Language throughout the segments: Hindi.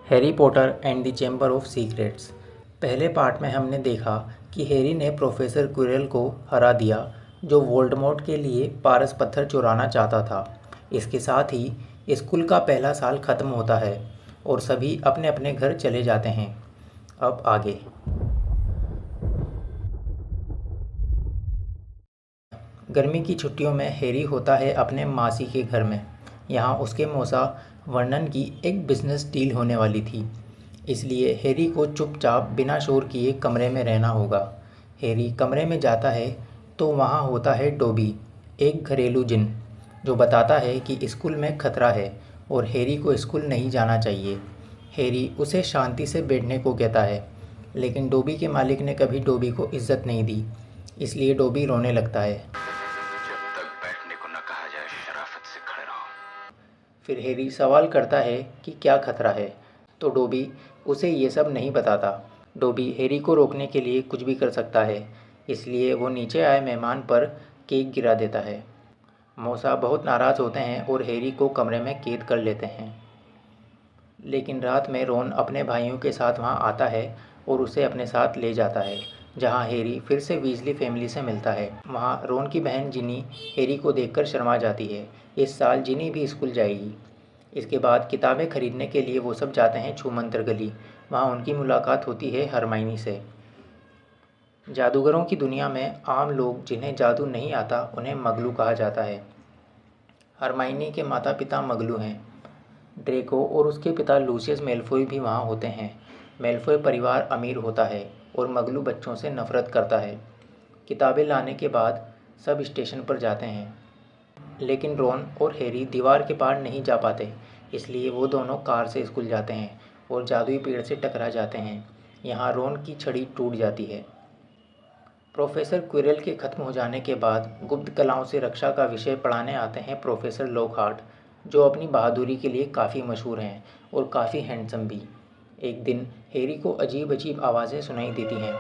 Harry Potter and the chamber of secrets. पहले पार्ट में हमने देखा कि हैरी ने प्रोफेसर क्विरल को हरा दिया, जो वोल्डेमॉर्ट के लिए पारस पत्थर चुराना चाहता था। इसके साथ ही स्कूल का पहला साल ख़त्म होता है और सभी अपने अपने घर चले जाते हैं। अब आगे। गर्मी की छुट्टियों में हैरी होता है अपने मासी के घर में। यहाँ उसके मौसा वर्नन की एक बिजनेस डील होने वाली थी, इसलिए हैरी को चुपचाप बिना शोर किए कमरे में रहना होगा। हैरी कमरे में जाता है तो वहाँ होता है डोबी, एक घरेलू जिन, जो बताता है कि स्कूल में खतरा है और हैरी को स्कूल नहीं जाना चाहिए। हैरी उसे शांति से बैठने को कहता है, लेकिन डोबी के मालिक ने कभी डोबी को इज्जत नहीं दी, इसलिए डोबी रोने लगता है। जब तक बैठने को न कहा जाए शराफत से खड़े रहो। फिर हैरी सवाल करता है कि क्या खतरा है, तो डोबी उसे ये सब नहीं बताता। डोबी हैरी को रोकने के लिए कुछ भी कर सकता है, इसलिए वो नीचे आए मेहमान पर केक गिरा देता है। मौसा बहुत नाराज़ होते हैं और हैरी को कमरे में कैद कर लेते हैं। लेकिन रात में रॉन अपने भाइयों के साथ वहाँ आता है और उसे अपने साथ ले जाता है, जहाँ हैरी फिर से वीजली फैमिली से मिलता है। वहाँ रॉन की बहन जिनी हैरी को देखकर शर्मा जाती है। इस साल जिनी भी स्कूल जाएगी। इसके बाद किताबें खरीदने के लिए वो सब जाते हैं छूमंतर गली। वहाँ उनकी मुलाकात होती है हरमाइनी से। जादूगरों की दुनिया में आम लोग जिन्हें जादू नहीं आता उन्हें मगलू कहा जाता है। हरमाइनी के माता पिता मगलू हैं। ड्रेको और उसके पिता लूसियस मेलफॉय भी वहाँ होते हैं। मेलफॉय परिवार अमीर होता है और मगलू बच्चों से नफरत करता है। किताबें लाने के बाद सब स्टेशन पर जाते हैं, लेकिन रॉन और हैरी दीवार के पार नहीं जा पाते, इसलिए वो दोनों कार से स्कूल जाते हैं और जादुई पेड़ से टकरा जाते हैं। यहाँ रॉन की छड़ी टूट जाती है। प्रोफेसर क्विरल के ख़त्म हो जाने के बाद गुप्त कलाओं से रक्षा का विषय पढ़ाने आते हैं प्रोफेसर लॉकहार्ट, जो अपनी बहादुरी के लिए काफ़ी मशहूर हैं और काफ़ी हैंडसम भी। एक दिन हैरी को अजीब अजीब आवाज़ें सुनाई देती हैं।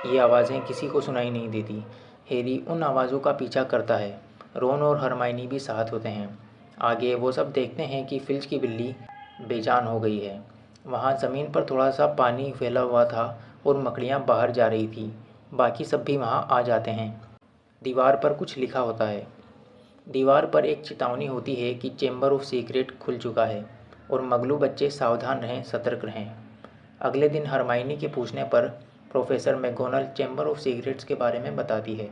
ये आवाज़ें किसी को सुनाई नहीं देती। हैरी उन आवाज़ों का पीछा करता है। रॉन और हरमाइनी भी साथ होते हैं। आगे वो सब देखते हैं कि फिल्च की बिल्ली बेजान हो गई है। वहाँ ज़मीन पर थोड़ा सा पानी फैला हुआ था और मकड़ियाँ बाहर जा रही थी। बाकी सब भी वहाँ आ जाते हैं। दीवार पर कुछ लिखा होता है। दीवार पर एक चेतावनी होती है कि चैम्बर ऑफ सीक्रेट खुल चुका है और मगलू बच्चे सावधान रहें, सतर्क रहें। अगले दिन हरमाइनी के पूछने पर प्रोफेसर मैगोनल चैम्बर ऑफ सीक्रेट्स के बारे में बताती है।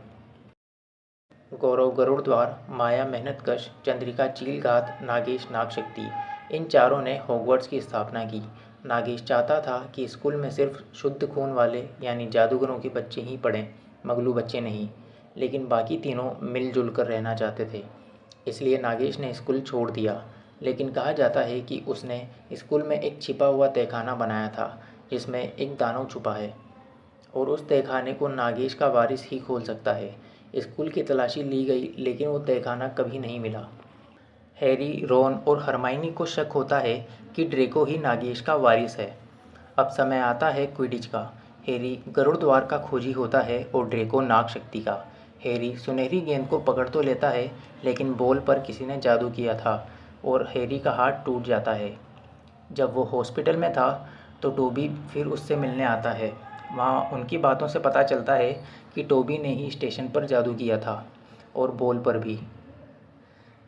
गौरव गरुड़ द्वार, माया मेहनतकश, चंद्रिका चीलघात, नागेश नागशक्ति, इन चारों ने हॉगवर्ट्स की स्थापना की। नागेश चाहता था कि स्कूल में सिर्फ शुद्ध खून वाले यानी जादूगरों के बच्चे ही पढ़ें, मगलू बच्चे नहीं। लेकिन बाकी तीनों मिलजुल कर रहना चाहते थे, इसलिए नागेश ने स्कूल छोड़ दिया। लेकिन कहा जाता है कि उसने स्कूल में एक छिपा हुआ तहखाना बनाया था, जिसमें एक दानव छुपा है और उस तहखाने को नागेश का वारिस ही खोल सकता है। स्कूल की तलाशी ली गई, लेकिन वो तहखाना कभी नहीं मिला। हैरी, रॉन और हरमाइनी को शक होता है कि ड्रेको ही नागेश का वारिस है। अब समय आता है क्विडिच का। हैरी गरुड़ द्वार का खोजी होता है और ड्रेको नाग शक्ति का। हैरी सुनहरी गेंद को पकड़ तो लेता है, लेकिन बॉल पर किसी ने जादू किया था और हैरी का हाथ टूट जाता है। जब वो हॉस्पिटल में था तो टोबी फिर उससे मिलने आता है। वहाँ उनकी बातों से पता चलता है कि टोबी ने ही स्टेशन पर जादू किया था और बॉल पर भी,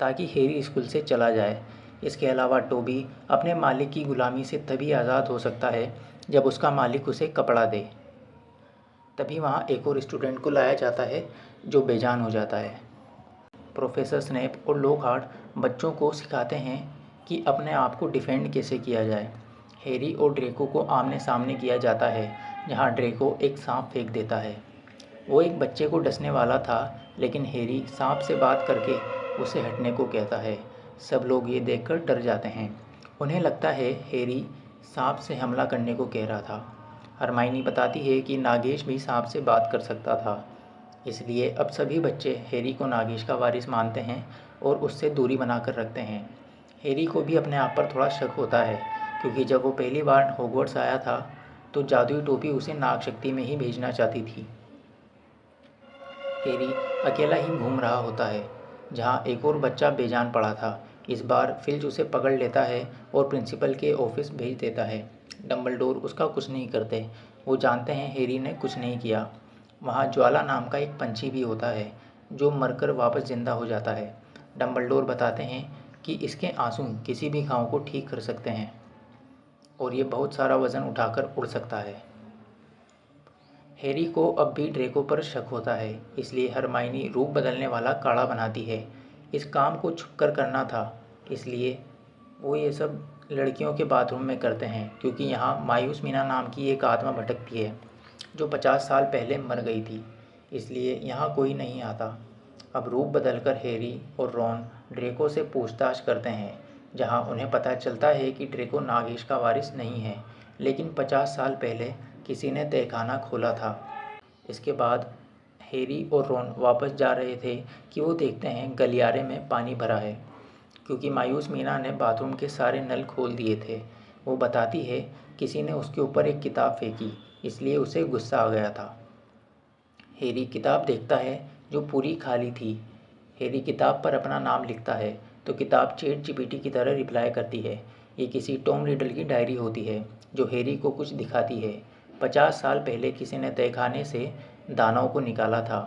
ताकि हैरी स्कूल से चला जाए। इसके अलावा टोबी अपने मालिक की गुलामी से तभी आज़ाद हो सकता है जब उसका मालिक उसे कपड़ा दे। तभी वहाँ एक और स्टूडेंट को लाया जाता है जो बेजान हो जाता है। प्रोफेसर स्नेप और लॉकहार्ट बच्चों को सिखाते हैं कि अपने आप को डिफेंड कैसे किया जाए। हैरी और ड्रेको को आमने सामने किया जाता है, जहाँ ड्रेको एक सांप फेंक देता है। वो एक बच्चे को डसने वाला था, लेकिन हैरी सांप से बात करके उसे हटने को कहता है। सब लोग ये देखकर डर जाते हैं। उन्हें लगता है हैरी सांप से हमला करने को कह रहा था। हरमाइनी बताती है कि नागेश भी सांप से बात कर सकता था, इसलिए अब सभी बच्चे हैरी को नागेश का वारिस मानते हैं और उससे दूरी बनाकर रखते हैं। हैरी को भी अपने आप पर थोड़ा शक होता है, क्योंकि जब वो पहली बार हॉगवर्ट्स आया था तो जादुई टोपी उसे नाग शक्ति में ही भेजना चाहती थी। हैरी अकेला ही घूम रहा होता है, जहाँ एक और बच्चा बेजान पड़ा था इस बार फिल्च उसे पकड़ लेता है और प्रिंसिपल के ऑफिस भेज देता है। डंबलडोर उसका कुछ नहीं करते, वो जानते हैं हैरी ने कुछ नहीं किया। वहाँ ज्वाला नाम का एक पंछी भी होता है जो मरकर वापस जिंदा हो जाता है। डंबलडोर बताते हैं कि इसके आंसू किसी भी घाव को ठीक कर सकते हैं और ये बहुत सारा वज़न उठाकर उड़ सकता है। हैरी को अब भी ड्रेको पर शक होता है, इसलिए हरमाइनी रूप बदलने वाला काढ़ा बनाती है। इस काम को छुपकर करना था, इसलिए वो ये सब लड़कियों के बाथरूम में करते हैं, क्योंकि यहाँ मायूस मीना नाम की एक आत्मा भटकती है जो 50 साल पहले मर गई थी, इसलिए यहाँ कोई नहीं आता। अब रूप बदलकर हैरी और रॉन ड्रेको से पूछताछ करते हैं, जहाँ उन्हें पता चलता है कि ड्रेको नागेश का वारिस नहीं है, लेकिन 50 साल पहले किसी ने तहखाना खोला था। इसके बाद हैरी और रॉन वापस जा रहे थे कि वो देखते हैं गलियारे में पानी भरा है, क्योंकि मायूस मीना ने बाथरूम के सारे नल खोल दिए थे। वो बताती है किसी ने उसके ऊपर एक किताब फेंकी, इसलिए उसे गुस्सा आ गया था। हैरी किताब देखता है जो पूरी खाली थी। हैरी किताब पर अपना नाम लिखता है तो किताब चैट जीपीटी की तरह रिप्लाई करती है। ये किसी टॉम रिडल की डायरी होती है जो हैरी को कुछ दिखाती है। 50 साल पहले किसी ने तहखाने से दानव को निकाला था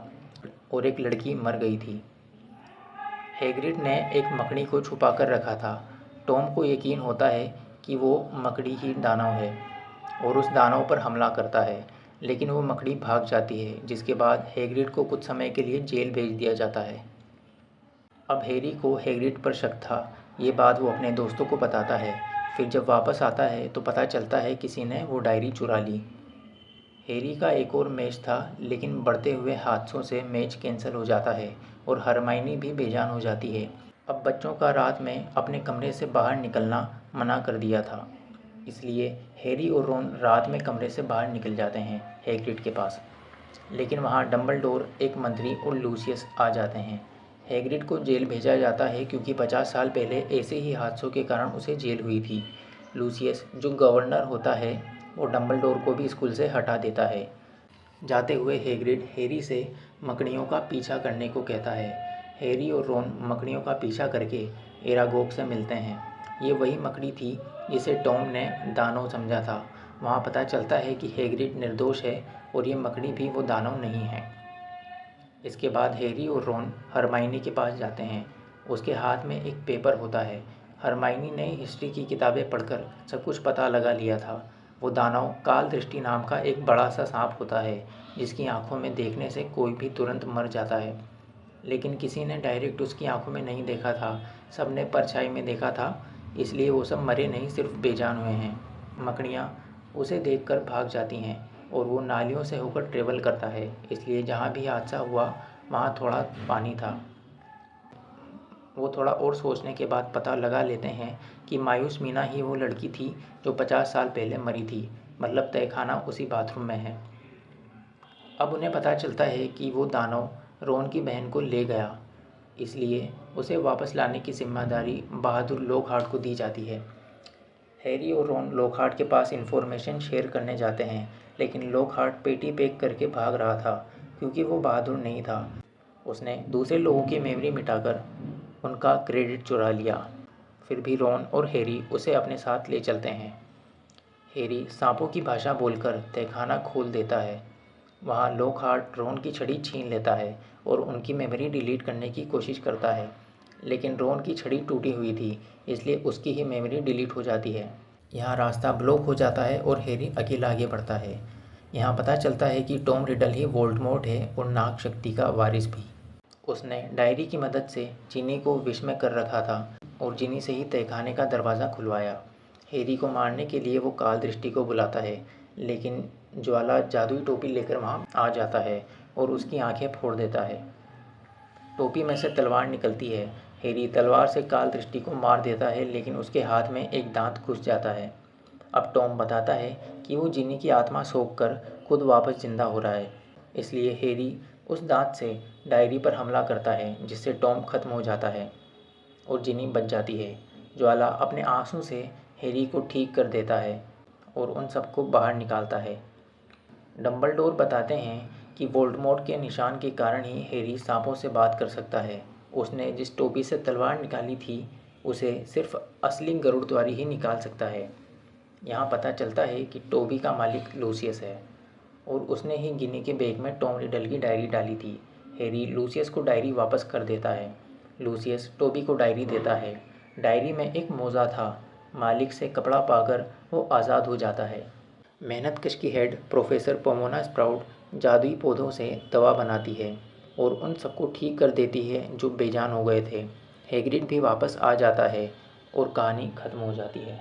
और एक लड़की मर गई थी। हैग्रिड ने एक मकड़ी को छुपा कर रखा था। टॉम को यकीन होता है कि वो मकड़ी ही दानव है और उस दानव पर हमला करता है, लेकिन वो मकड़ी भाग जाती है, जिसके बाद हैग्रिड को कुछ समय के लिए जेल भेज दिया जाता है। अब हैरी को हैग्रिड पर शक था। ये बात वो अपने दोस्तों को बताता है। फिर जब वापस आता है तो पता चलता है किसी ने वो डायरी चुरा ली। हैरी का एक और मैच था, लेकिन बढ़ते हुए हादसों से मैच कैंसिल हो जाता है और हरमाइनी भी बेजान हो जाती है। अब बच्चों का रात में अपने कमरे से बाहर निकलना मना कर दिया था, इसलिए हैरी और रॉन रात में कमरे से बाहर निकल जाते हैं हैग्रिड के पास। लेकिन वहाँ डंबलडोर, एक मंत्री और लूसियस आ जाते हैं। हैग्रिड को जेल भेजा जाता है क्योंकि 50 साल पहले ऐसे ही हादसों के कारण उसे जेल हुई थी। लूसियस, जो गवर्नर होता है, वो डंबलडोर को भी स्कूल से हटा देता है। जाते हुए हैग्रिड हैरी से मकड़ियों का पीछा करने को कहता है। हैरी और रॉन मकड़ियों का पीछा करके एरागोग से मिलते हैं। ये वही मकड़ी थी जिसे टॉम ने दानव समझा था। वहाँ पता चलता है कि हैग्रिड निर्दोष है और ये मकड़ी भी वो दानव नहीं है। इसके बाद हैरी और रॉन हरमाइनी के पास जाते हैं। उसके हाथ में एक पेपर होता है। हरमाइनी ने हिस्ट्री की किताबें पढ़कर सब कुछ पता लगा लिया था। वो दानव काल दृष्टि नाम का एक बड़ा सा सांप होता है, जिसकी आंखों में देखने से कोई भी तुरंत मर जाता है। लेकिन किसी ने डायरेक्ट उसकी आंखों में नहीं देखा था, सब ने परछाई में देखा था, इसलिए वो सब मरे नहीं, सिर्फ बेजान हुए हैं। मकड़ियाँ उसे देखकर भाग जाती हैं और वो नालियों से होकर ट्रेवल करता है, इसलिए जहाँ भी हादसा हुआ वहाँ थोड़ा पानी था। वो थोड़ा और सोचने के बाद पता लगा लेते हैं कि मायूस मीना ही वो लड़की थी जो 50 साल पहले मरी थी, मतलब तहखाना उसी बाथरूम में है। अब उन्हें पता चलता है कि वो दानव रॉन की बहन को ले गया, इसलिए उसे वापस लाने की जिम्मेदारी बहादुर लॉकहार्ट को दी जाती है। हैरी और रॉन लॉकहार्ट के पास इन्फॉर्मेशन शेयर करने जाते हैं, लेकिन लॉकहार्ट पेटी पैक करके भाग रहा था क्योंकि वो बहादुर नहीं था। उसने दूसरे लोगों की मेमोरी मिटाकर उनका क्रेडिट चुरा लिया। फिर भी रॉन और हैरी उसे अपने साथ ले चलते हैं। हैरी सांपों की भाषा बोलकर तहखाना खोल देता है। वहाँ लॉकहार्ट रॉन की छड़ी छीन लेता है और उनकी मेमोरी डिलीट करने की कोशिश करता है, लेकिन रॉन की छड़ी टूटी हुई थी, इसलिए उसकी ही मेमोरी डिलीट हो जाती है। यहाँ रास्ता ब्लॉक हो जाता है और हैरी अकेला आगे बढ़ता है। यहाँ पता चलता है कि टॉम रिडल ही वोल्डेमॉर्ट है और नाग शक्ति का वारिस भी। उसने डायरी की मदद से जिनी को विश में कर रखा था और जिनी से ही तहखाने का दरवाज़ा खुलवाया। हैरी को मारने के लिए वो काल दृष्टि को बुलाता है, लेकिन ज्वाला जादुई टोपी लेकर वहाँ आ जाता है और उसकी आंखें फोड़ देता है। टोपी में से तलवार निकलती है। हैरी तलवार से काल दृष्टि को मार देता है, लेकिन उसके हाथ में एक दांत घुस जाता है। अब टॉम बताता है कि वो जिनी की आत्मा सोख कर खुद वापस जिंदा हो रहा है, इसलिए हैरी उस दांत से डायरी पर हमला करता है, जिससे टॉम खत्म हो जाता है और जिनी बच जाती है। ज्वाला अपने आंसू से हैरी को ठीक कर देता है और उन सबको बाहर निकालता है। डंबलडोर बताते हैं कि वोल्डेमॉर्ट के निशान के कारण ही हैरी सांपों से बात कर सकता है। उसने जिस टोपी से तलवार निकाली थी, उसे सिर्फ असली गरुड़द्वारी ही निकाल सकता है। यहाँ पता चलता है कि टोबी का मालिक लूसियस है और उसने ही गिनी के बैग में टॉम रिडल की डायरी डाली थी। हैरी लूसियस को डायरी वापस कर देता है। लूसियस टोबी को डायरी देता है। डायरी में एक मोज़ा था। मालिक से कपड़ा पाकर वो आज़ाद हो जाता है। मेहनतकश की हेड प्रोफेसर पोमोना स्प्राउट जादुई पौधों से दवा बनाती है और उन सबको ठीक कर देती है जो बेजान हो गए थे। हैग्रिड भी वापस आ जाता है और कहानी ख़त्म हो जाती है।